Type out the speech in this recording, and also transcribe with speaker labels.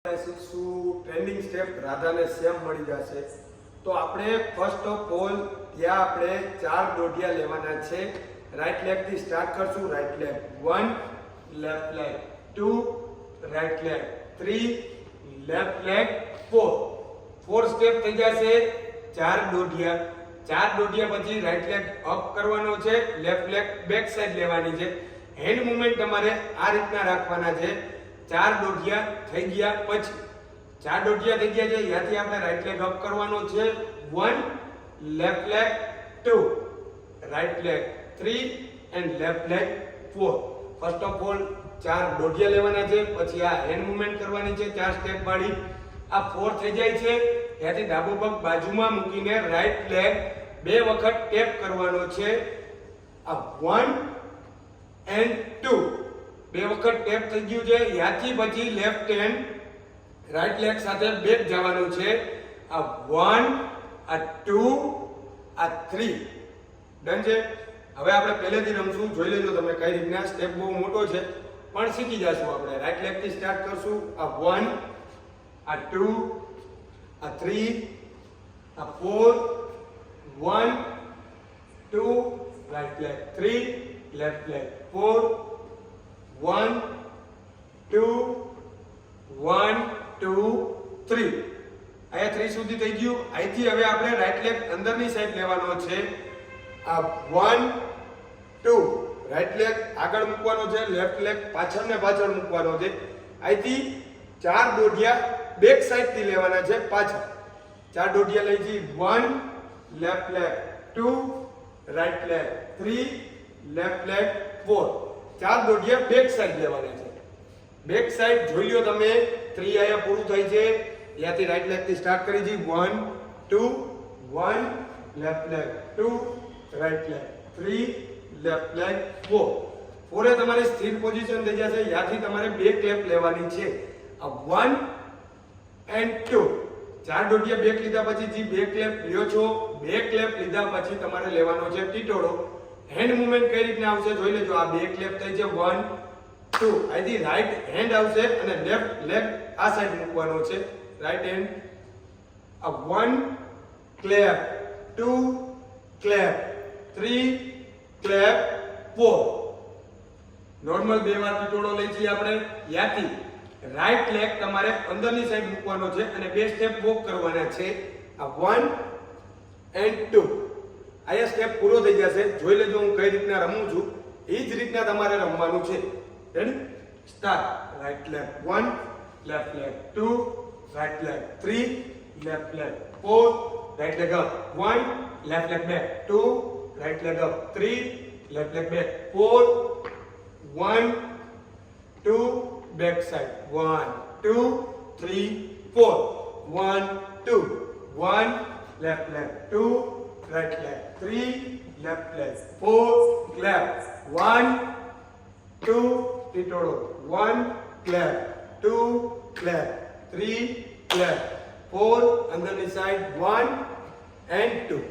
Speaker 1: શીખશું training step રાધાને same મળી જશે. તો આપણે ફર્સ્ટ ઓફ ઓલ ત્યાં આપણે 4 દોઢિયા લેવાના છે. રાઈટ લેગ થી સ્ટાર્ટ કરશું. Right leg 1, left leg 2, right leg 3, left leg 4 step થઈ જશે. 4 દોઢિયા. 4 દોઢિયા પછી રાઈટ લેગ અપ કરવાનો છે, લેફ્ટ લેગ બેક સાઈડ લેવાની છે. હેન્ડ મૂવમેન્ટ તમારે આ રીતના રાખવાના છે. 4 દોઢિયા થઈ ગયા પછી 4 દોઢિયા થઈ ગયા છે, ત્યાંથી આપણે રાઈટ લેગ અપ કરવાનો છે. 1, left leg 2, right leg 3 and left leg 4. First of all 4 દોઢિયા લેવાના છે, પછી આ હેન્ડ મૂવમેન્ટ કરવાની છે 4 સ્ટેપ વાળી. આ 4 થઈ જાય છે, ત્યાંથી ડાબો પગ બાજુમાં મૂકીને રાઈટ લેગ 2 વખત ટેપ કરવાનો છે. આ 1 એન્ડ 2 2 વખત ટેપ થઈ ગયું છે. ત્યાંથી પછી લેફ્ટ હેન્ડ રાઈટ લેગ સાથે બેક જવાનું છે. આ 1, આ 2, આ 3. ડન છે. હવે આપણે પહેલેથી રમશું, જોઈ લેજો તમે કઈ રીતના. સ્ટેપ બહુ મોટો છે પણ શીખી જશું આપણે. રાઈટ લેગ થી સ્ટાર્ટ કરશું. આ 1, આ 2, આ 3, આ 4, 1, 2, રાઈટ લેગ 3, લેફ્ટ લેગ 4, 1, 2, 1, 2, 3. અહીંયા 3 સુધી થઈ ગયું. અહીંથી હવે આપણે રાઈટ લેગ અંદરની સાઈડ લેવાનો છે. આ 1, 2, રાઈટ લેગ આગળ મૂકવાનો છે, લેફ્ટ લેગ પાછળ ને પાછળ મૂકવાનો છે. અહીંથી 4 દોઢિયા બેક સાઈડ થી લેવાના છે પાછળ. 4 દોઢિયા લઈ જઈ. 1, left leg 2, right leg 3, left leg 4. 4 દોઢિયા બેક સાઈડ લેવાના છે. બેક સાઈડ જોઈ લ્યો તમે. 3 આયા પૂરું થાય છે. ત્યાંથી રાઈટ લેગ થી સ્ટાર્ટ કરી જી. 1, 2, 1, left leg 2, right leg 3, left leg 4. 4 એ તમારી સ્થિર પોઝિશન થઈ જશે. ત્યાંથી તમારે બે ક્લેપ લેવાની છે. આ 1 એન્ડ 2. 4 દોઢિયા બેક લીધા પછી જે બે ક્લેપ લ્યો છો, બે ક્લેપ લીધા પછી તમારે લેવાનો છે ટીટોળો. હેન્ડ મૂવમેન્ટ કઈ રીતના આવશે જોઈ લેજો. આ બે ક્લેપ થઈ છે. 1, 2. અહીંથી રાઈટ હેન્ડ આવશે અને લેફ્ટ લેગ આ સાઈડ મૂકવાનો છે. Right hand. આ 1 ક્લેપ, 2 ક્લેપ, 3 ક્લેપ, 4. નોર્મલ 2 વાર ટીટોળો લઈ જઈએ આપણે. ત્યાંથી રાઈટ લેગ તમારે અંદરની સાઈડ મૂકવાનો છે અને 2 સ્ટેપ વોક કરવાના છે. આ 1 એન્ડ 2. આ સ્ટેપ પૂરો થઈ જશે. જોઈ લેજો હું કઈ રીતના રમું છું. એ જ રીતના તમારે રમવાનું છે. Ready? Start. Right leg 1, left leg 2, right leg 3, left leg 4, right leg up 1, left leg back 2, right leg up 3, left leg back 4, 1, 2, back side 1, 2, 3, 4, 1, 2, 1, left leg 2, right leg 3, left leg 4, clap 1, 2, titolo 1, clap 2, clap 3, clap 4, underneath side 1 and 2.